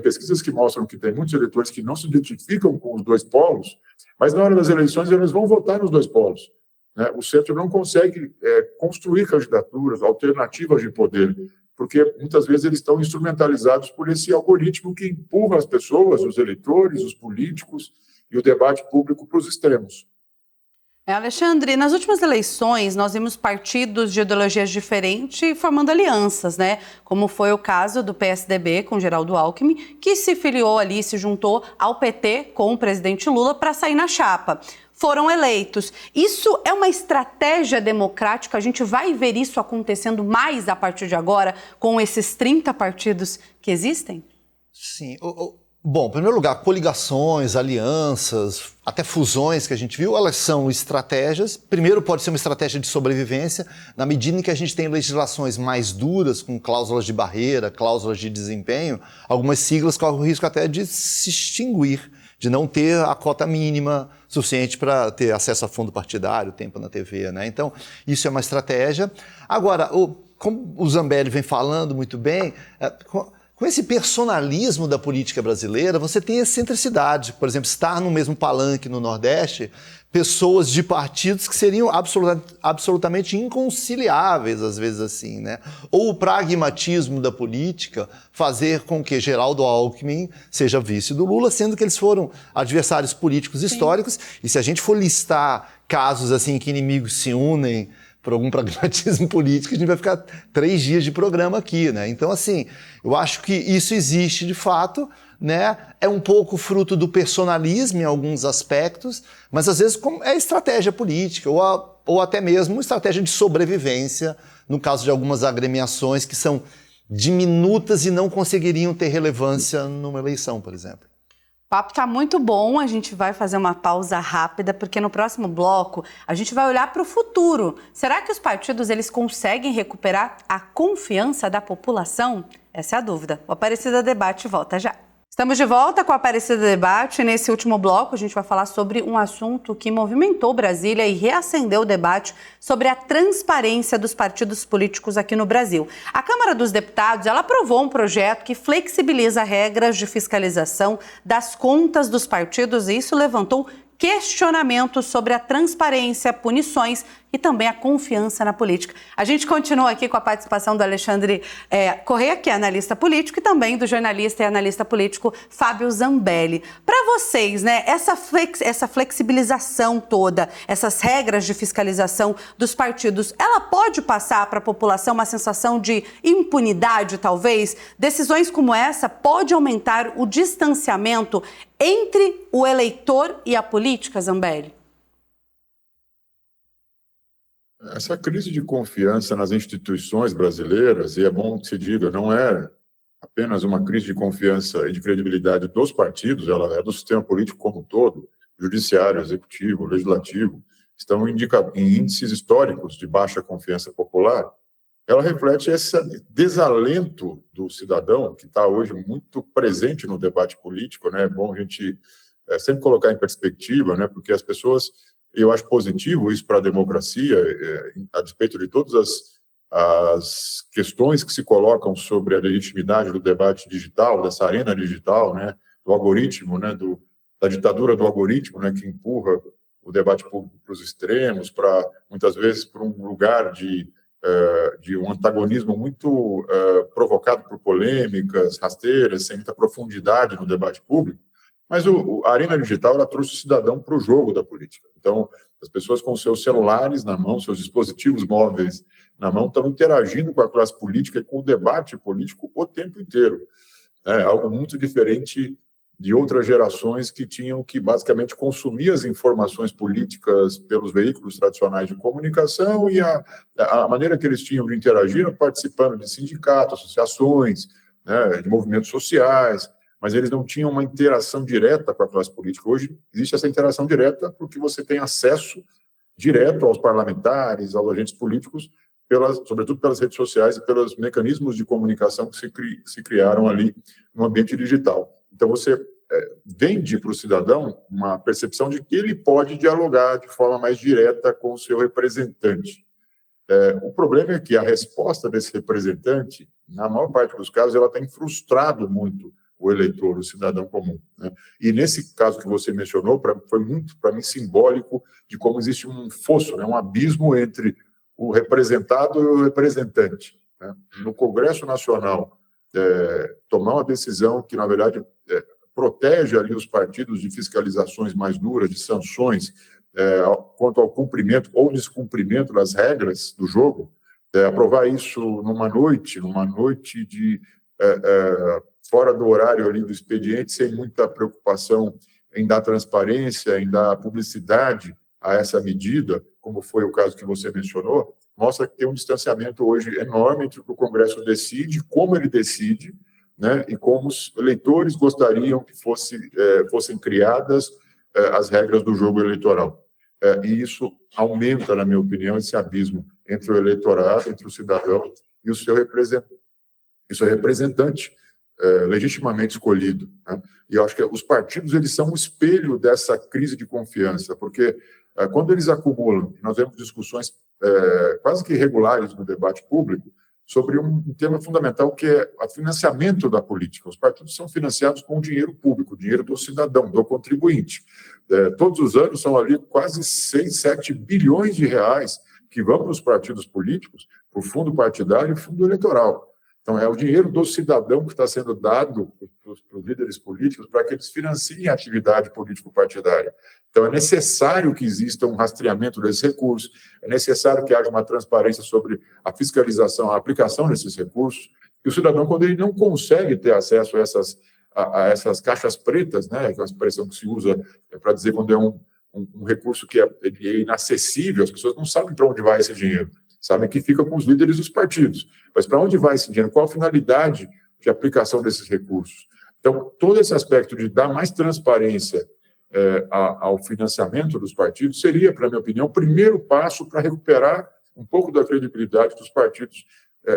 pesquisas que mostram que tem muitos eleitores que não se identificam com os dois polos, mas na hora das eleições eles vão votar nos dois polos, né? O centro não consegue construir candidaturas, alternativas de poder, porque muitas vezes eles estão instrumentalizados por esse algoritmo que empurra as pessoas, os eleitores, os políticos e o debate público para os extremos. Alexandre, nas últimas eleições nós vimos partidos de ideologias diferentes formando alianças, né? Como foi o caso do PSDB com Geraldo Alckmin, que se filiou ali, se juntou ao PT com o presidente Lula para sair na chapa. Foram eleitos. Isso é uma estratégia democrática? A gente vai ver isso acontecendo mais a partir de agora com esses 30 partidos que existem? Sim. Bom, em primeiro lugar, coligações, alianças, até fusões que a gente viu, elas são estratégias. Primeiro, pode ser uma estratégia de sobrevivência, na medida em que a gente tem legislações mais duras, com cláusulas de barreira, cláusulas de desempenho, algumas siglas correm o risco até de se extinguir, de não ter a cota mínima suficiente para ter acesso a fundo partidário, tempo na TV, né? Então, isso é uma estratégia. Agora, como o Zambelli vem falando muito bem, com esse personalismo da política brasileira, você tem excentricidade. Por exemplo, estar no mesmo palanque no Nordeste, pessoas de partidos que seriam absolutamente inconciliáveis, às vezes assim, né? Ou o pragmatismo da política fazer com que Geraldo Alckmin seja vice do Lula, sendo que eles foram adversários políticos históricos. Sim. E se a gente for listar casos assim que inimigos se unem por algum pragmatismo político, a gente vai ficar 3 dias de programa aqui, né? Então, assim, eu acho que isso existe de fato, né? É um pouco fruto do personalismo em alguns aspectos, mas às vezes é estratégia política ou até mesmo estratégia de sobrevivência, no caso de algumas agremiações que são diminutas e não conseguiriam ter relevância numa eleição, por exemplo. O papo está muito bom, a gente vai fazer uma pausa rápida, porque no próximo bloco a gente vai olhar para o futuro. Será que os partidos eles conseguem recuperar a confiança da população? Essa é a dúvida. O Aparecida Debate volta já. Estamos de volta com o Aparecida Debate. Nesse último bloco, a gente vai falar sobre um assunto que movimentou Brasília e reacendeu o debate sobre a transparência dos partidos políticos aqui no Brasil. A Câmara dos Deputados ela aprovou um projeto que flexibiliza regras de fiscalização das contas dos partidos e isso levantou questionamentos sobre a transparência, punições e também a confiança na política. A gente continua aqui com a participação do Alexandre Corrêa, que é analista político, e também do jornalista e analista político Fábio Zambelli. Para vocês, né, essa flexibilização toda, essas regras de fiscalização dos partidos, ela pode passar para a população uma sensação de impunidade, talvez? Decisões como essa pode aumentar o distanciamento entre o eleitor e a política, Zambelli? Essa crise de confiança nas instituições brasileiras, e é bom que se diga, não é apenas uma crise de confiança e de credibilidade dos partidos, ela é do sistema político como um todo, judiciário, executivo, legislativo, estão em índices históricos de baixa confiança popular. Ela reflete esse desalento do cidadão, que está hoje muito presente no debate político, né? É bom a gente sempre colocar em perspectiva, né? Porque as pessoas, eu acho positivo isso para a democracia, a despeito de todas as questões que se colocam sobre a legitimidade do debate digital, dessa arena digital, né? Do algoritmo, né? Da ditadura do algoritmo, né? Que empurra o debate público para os extremos, muitas vezes para um lugar de um antagonismo muito provocado por polêmicas rasteiras, sem muita profundidade no debate público, mas a arena digital ela trouxe o cidadão para o jogo da política. Então, as pessoas com seus celulares na mão, seus dispositivos móveis na mão, estão interagindo com a classe política e com o debate político o tempo inteiro. É algo muito diferente de outras gerações que tinham que basicamente consumir as informações políticas pelos veículos tradicionais de comunicação e a maneira que eles tinham de interagir participando de sindicatos, associações, né, de movimentos sociais, mas eles não tinham uma interação direta com a classe política. Hoje existe essa interação direta porque você tem acesso direto aos parlamentares, aos agentes políticos, sobretudo pelas redes sociais e pelos mecanismos de comunicação que se criaram ali no ambiente digital. Então, você vende para o cidadão uma percepção de que ele pode dialogar de forma mais direta com o seu representante. O problema é que a resposta desse representante, na maior parte dos casos, ela tem frustrado muito o eleitor, o cidadão comum, né? E nesse caso que você mencionou, foi muito, para mim, simbólico de como existe um fosso, né, um abismo entre o representado e o representante, né? No Congresso Nacional, tomar uma decisão que, na verdade, protege ali os partidos de fiscalizações mais duras, de sanções quanto ao cumprimento ou descumprimento das regras do jogo, aprovar isso numa noite de fora do horário ali do expediente, sem muita preocupação em dar transparência, em dar publicidade a essa medida, como foi o caso que você mencionou, mostra que tem um distanciamento hoje enorme entre o que o Congresso decide, como ele decide, né, e como os eleitores gostariam que fossem criadas as regras do jogo eleitoral. E isso aumenta, na minha opinião, esse abismo entre o eleitorado, entre o cidadão e o seu representante legitimamente escolhido, né? E eu acho que os partidos, eles são um espelho dessa crise de confiança, porque quando eles acumulam, nós vemos discussões quase que regulares no debate público sobre um tema fundamental, que é o financiamento da política. Os partidos são financiados com dinheiro público, dinheiro do cidadão, do contribuinte. Todos os anos são ali quase 6, 7 bilhões de reais que vão para os partidos políticos, para o fundo partidário e fundo eleitoral. Então, é o dinheiro do cidadão que está sendo dado para os líderes políticos para que eles financiem a atividade político-partidária. Então, é necessário que exista um rastreamento desses recursos, é necessário que haja uma transparência sobre a fiscalização, a aplicação desses recursos, e o cidadão, quando ele não consegue ter acesso a essas caixas pretas, né, que é uma expressão que se usa para dizer quando é um recurso que é inacessível, as pessoas não sabem para onde vai esse dinheiro, sabem que fica com os líderes dos partidos. Mas para onde vai esse dinheiro? Qual a finalidade de aplicação desses recursos? Então, todo esse aspecto de dar mais transparência ao financiamento dos partidos seria, para minha opinião, o primeiro passo para recuperar um pouco da credibilidade dos partidos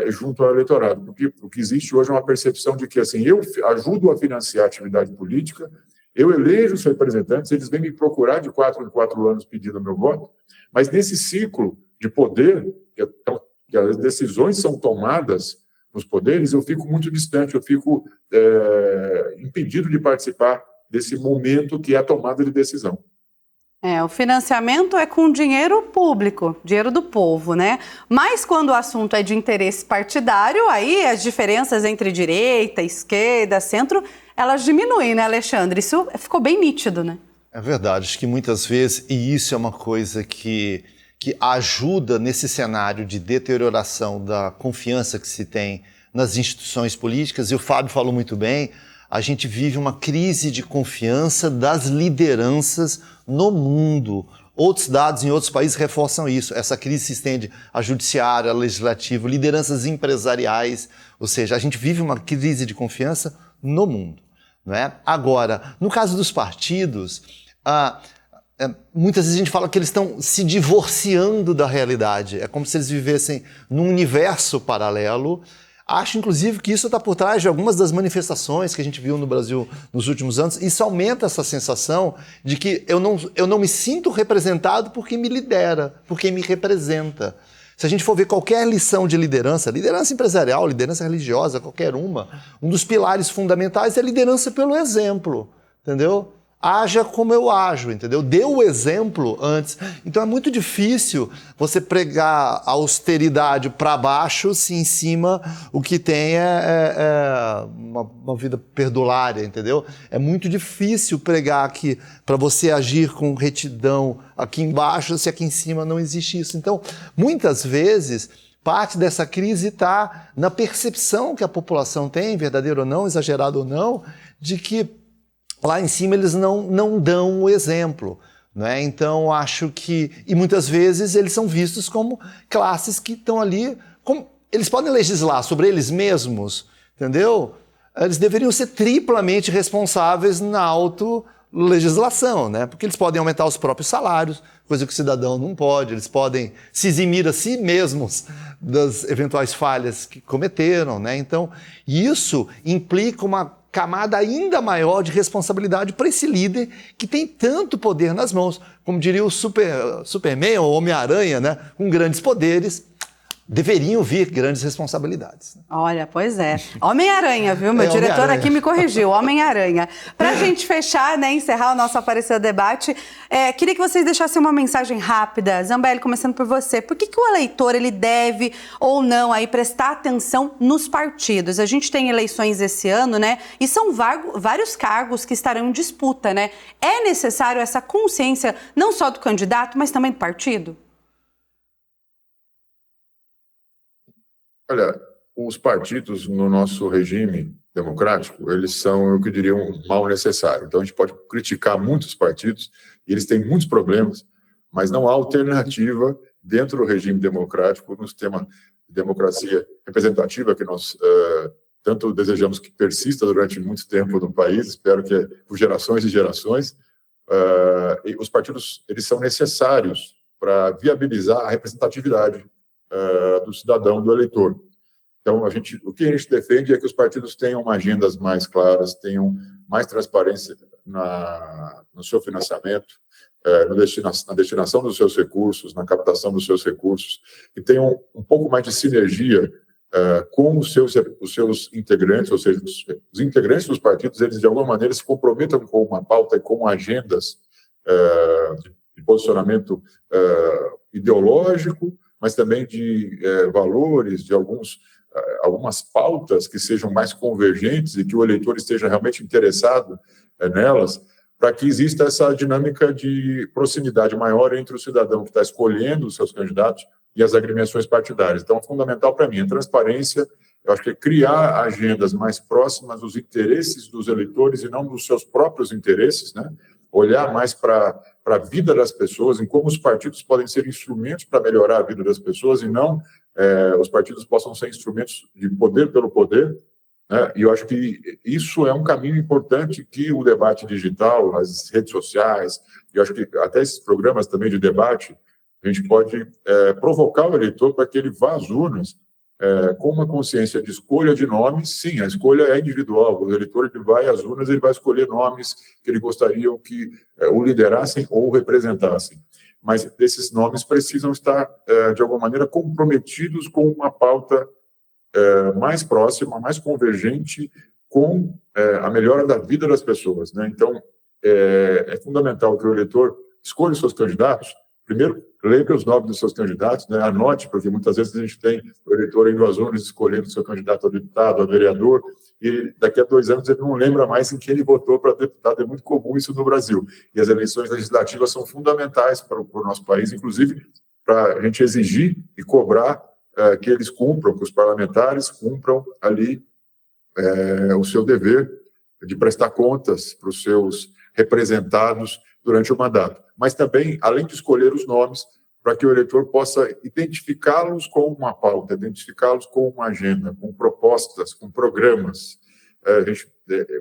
junto ao eleitorado. Porque o que existe hoje é uma percepção de que, assim, eu ajudo a financiar a atividade política, eu elejo os representantes, eles vêm me procurar de 4 em 4 anos pedindo o meu voto, mas nesse ciclo de poder, que as decisões são tomadas nos poderes, eu fico muito distante, eu fico impedido de participar desse momento que é a tomada de decisão. O financiamento é com dinheiro público, dinheiro do povo, né? Mas quando o assunto é de interesse partidário, aí as diferenças entre direita, esquerda, centro, elas diminuem, né, Alexandre? Isso ficou bem nítido, né? É verdade, acho que muitas vezes, e isso é uma coisa que ajuda nesse cenário de deterioração da confiança que se tem nas instituições políticas, e o Fábio falou muito bem, a gente vive uma crise de confiança das lideranças no mundo. Outros dados em outros países reforçam isso. Essa crise se estende a judiciário, a legislativo, lideranças empresariais, ou seja, a gente vive uma crise de confiança no mundo, não é? Agora, no caso dos partidos, muitas vezes a gente fala que eles estão se divorciando da realidade. É como se eles vivessem num universo paralelo. Acho, inclusive, que isso está por trás de algumas das manifestações que a gente viu no Brasil nos últimos anos. Isso aumenta essa sensação de que eu não me sinto representado por quem me lidera, por quem me representa. Se a gente for ver qualquer lição de liderança empresarial, liderança religiosa, qualquer um dos pilares fundamentais é a liderança pelo exemplo, entendeu? Haja como eu ajo, entendeu? Dê o exemplo antes. Então é muito difícil você pregar a austeridade para baixo se em cima o que tem é uma vida perdulária, entendeu? É muito difícil pregar que para você agir com retidão aqui embaixo, se aqui em cima não existe isso. Então, muitas vezes, parte dessa crise está na percepção que a população tem, verdadeiro ou não, exagerado ou não, de que lá em cima eles não dão o exemplo, né? Então acho que, e muitas vezes eles são vistos como classes que estão ali, eles podem legislar sobre eles mesmos, entendeu? Eles deveriam ser triplamente responsáveis na autolegislação, né? Porque eles podem aumentar os próprios salários, coisa que o cidadão não pode, eles podem se eximir a si mesmos das eventuais falhas que cometeram, né? Então isso implica uma camada ainda maior de responsabilidade para esse líder que tem tanto poder nas mãos, como diria o Superman ou Homem-Aranha, né? Com grandes poderes, deveriam vir grandes responsabilidades. Olha, pois é. Homem-Aranha, viu? Meu diretor aqui me corrigiu, Homem-Aranha. Para a gente fechar, né, encerrar o nosso Aparecida Debate, queria que vocês deixassem uma mensagem rápida. Zambelli, começando por você. Por que o eleitor ele deve ou não aí prestar atenção nos partidos? A gente tem eleições esse ano, né? E são vários cargos que estarão em disputa, né? É necessário essa consciência não só do candidato, mas também do partido? Olha, os partidos no nosso regime democrático, eles são, eu que diria, um mal necessário. Então, a gente pode criticar muitos partidos, e eles têm muitos problemas, mas não há alternativa dentro do regime democrático, no sistema de democracia representativa que nós tanto desejamos que persista durante muito tempo no país, espero que por gerações e gerações. E os partidos, eles são necessários para viabilizar a representatividade do cidadão, do eleitor. Então, o que a gente defende é que os partidos tenham agendas mais claras, tenham mais transparência no seu financiamento, na destinação dos seus recursos, na captação dos seus recursos, que tenham um pouco mais de sinergia com os seus integrantes, ou seja, os integrantes dos partidos, eles de alguma maneira se comprometam com uma pauta e com agendas de posicionamento ideológico, mas também de valores, de algumas pautas que sejam mais convergentes e que o eleitor esteja realmente interessado nelas, para que exista essa dinâmica de proximidade maior entre o cidadão que está escolhendo os seus candidatos e as agremiações partidárias. Então, fundamental para mim a transparência, eu acho que é criar agendas mais próximas dos interesses dos eleitores e não dos seus próprios interesses, né? Olhar mais para a vida das pessoas, em como os partidos podem ser instrumentos para melhorar a vida das pessoas e não os partidos possam ser instrumentos de poder pelo poder, né? E eu acho que isso é um caminho importante que o debate digital, as redes sociais, e eu acho que até esses programas também de debate, a gente pode provocar o eleitor para que ele vá às urnas com uma consciência de escolha de nomes. Sim, a escolha é individual. O eleitor ele vai às urnas, ele vai escolher nomes que ele gostaria que o liderassem ou o representassem. Mas esses nomes precisam estar, de alguma maneira, comprometidos com uma pauta mais próxima, mais convergente com a melhora da vida das pessoas, né? Então, é fundamental que o eleitor escolha os seus candidatos. Primeiro, lembre os nomes dos seus candidatos, né? Anote, porque muitas vezes a gente tem o eleitor indo às urnas escolhendo o seu candidato a deputado, a vereador, e daqui a 2 anos ele não lembra mais em quem ele votou para deputado. É muito comum isso no Brasil. E as eleições legislativas são fundamentais para o nosso país, inclusive para a gente exigir e cobrar que eles cumpram, que os parlamentares cumpram ali o seu dever de prestar contas para os seus representados durante o mandato. Mas também, além de escolher os nomes, para que o eleitor possa identificá-los com uma pauta, identificá-los com uma agenda, com propostas, com programas.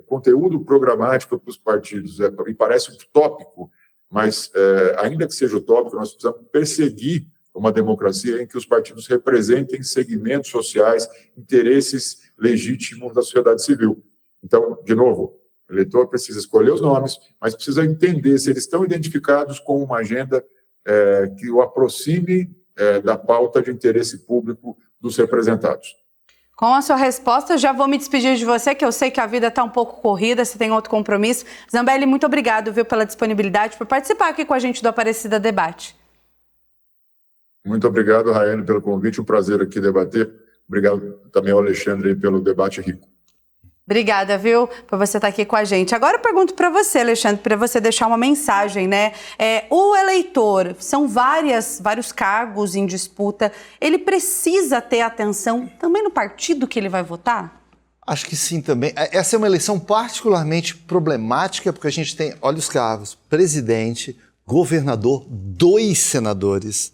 Conteúdo programático para os partidos, me parece utópico, mas ainda que seja utópico, nós precisamos perseguir uma democracia em que os partidos representem segmentos sociais, interesses legítimos da sociedade civil. Então, de novo, o eleitor precisa escolher os nomes, mas precisa entender se eles estão identificados com uma agenda que o aproxime da pauta de interesse público dos representados. Com a sua resposta, já vou me despedir de você, que eu sei que a vida está um pouco corrida, você tem outro compromisso. Zambelli, muito obrigado, viu, pela disponibilidade, por participar aqui com a gente do Aparecida Debate. Muito obrigado, Raiane, pelo convite, um prazer aqui debater. Obrigado também ao Alexandre pelo debate rico. Obrigada, viu, por você estar aqui com a gente. Agora eu pergunto para você, Alexandre, para você deixar uma mensagem, né? O eleitor, são vários cargos em disputa, ele precisa ter atenção também no partido que ele vai votar? Acho que sim também. Essa é uma eleição particularmente problemática, porque a gente tem, olha os cargos, presidente, governador, 2 senadores,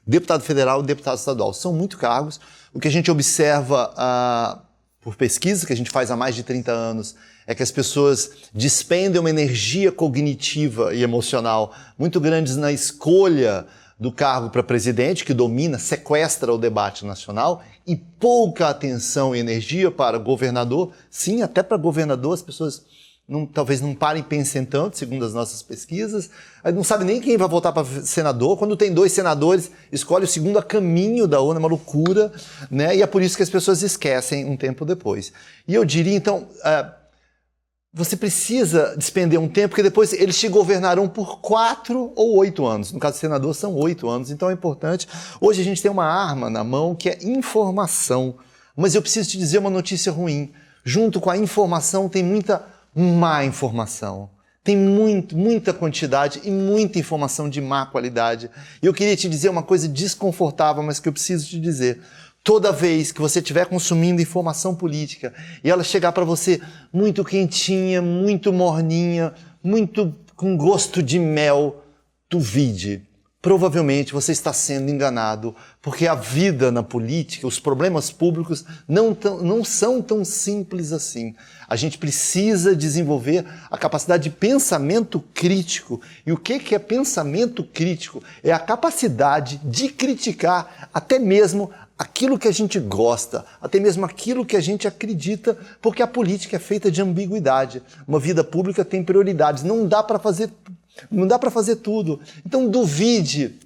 deputado federal e deputado estadual. São muito cargos. O que a gente observa por pesquisa que a gente faz há mais de 30 anos, é que as pessoas despendem uma energia cognitiva e emocional muito grandes na escolha do cargo para presidente, que domina, sequestra o debate nacional, e pouca atenção e energia para governador. Sim, até para governador as pessoas talvez não parem e pensem tanto, segundo as nossas pesquisas. Não sabe nem quem vai votar para senador. Quando tem 2 senadores, escolhe o segundo a caminho da urna, é uma loucura, né? E é por isso que as pessoas esquecem um tempo depois. E eu diria, então, você precisa despender um tempo, porque depois eles te governarão por 4 ou 8 anos. No caso do senador, são 8 anos, então é importante. Hoje a gente tem uma arma na mão que é informação. Mas eu preciso te dizer uma notícia ruim. Junto com a informação tem muita má informação. Tem muita quantidade e muita informação de má qualidade. E eu queria te dizer uma coisa desconfortável, mas que eu preciso te dizer. Toda vez que você estiver consumindo informação política e ela chegar para você muito quentinha, muito morninha, muito com gosto de mel, duvide. Provavelmente você está sendo enganado, porque a vida na política, os problemas públicos não são tão simples assim. A gente precisa desenvolver a capacidade de pensamento crítico. E o que é pensamento crítico? É a capacidade de criticar até mesmo aquilo que a gente gosta, até mesmo aquilo que a gente acredita, porque a política é feita de ambiguidade. Uma vida pública tem prioridades, não dá para fazer tudo. Então duvide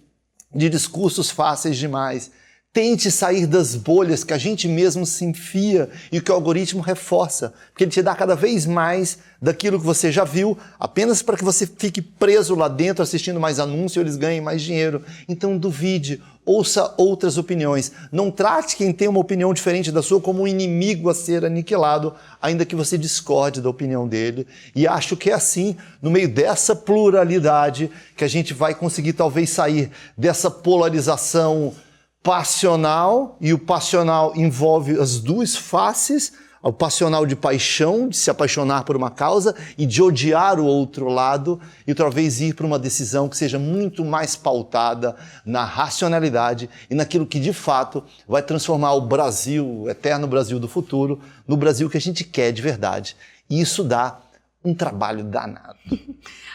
de discursos fáceis demais. Tente sair das bolhas que a gente mesmo se enfia e que o algoritmo reforça, porque ele te dá cada vez mais daquilo que você já viu, apenas para que você fique preso lá dentro assistindo mais anúncios e eles ganhem mais dinheiro. Então duvide, ouça outras opiniões. Não trate quem tem uma opinião diferente da sua como um inimigo a ser aniquilado, ainda que você discorde da opinião dele. E acho que é assim, no meio dessa pluralidade, que a gente vai conseguir talvez sair dessa polarização passional, e o passional envolve as 2 faces, o passional de paixão, de se apaixonar por uma causa e de odiar o outro lado, e talvez ir para uma decisão que seja muito mais pautada na racionalidade e naquilo que de fato vai transformar o Brasil, o eterno Brasil do futuro, no Brasil que a gente quer de verdade. E isso dá um trabalho danado.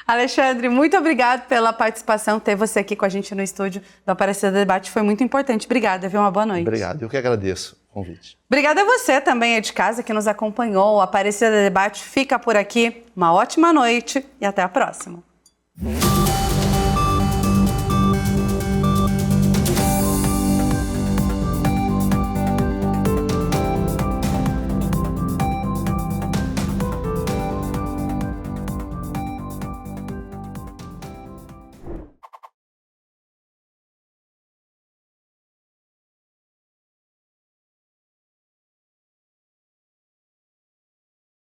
Alexandre, muito obrigado pela participação. Ter você aqui com a gente no estúdio do Aparecida Debate foi muito importante. Obrigada, viu? Uma boa noite. Obrigado, eu que agradeço o convite. Obrigada a você também aí de casa que nos acompanhou. O Aparecida Debate fica por aqui. Uma ótima noite e até a próxima.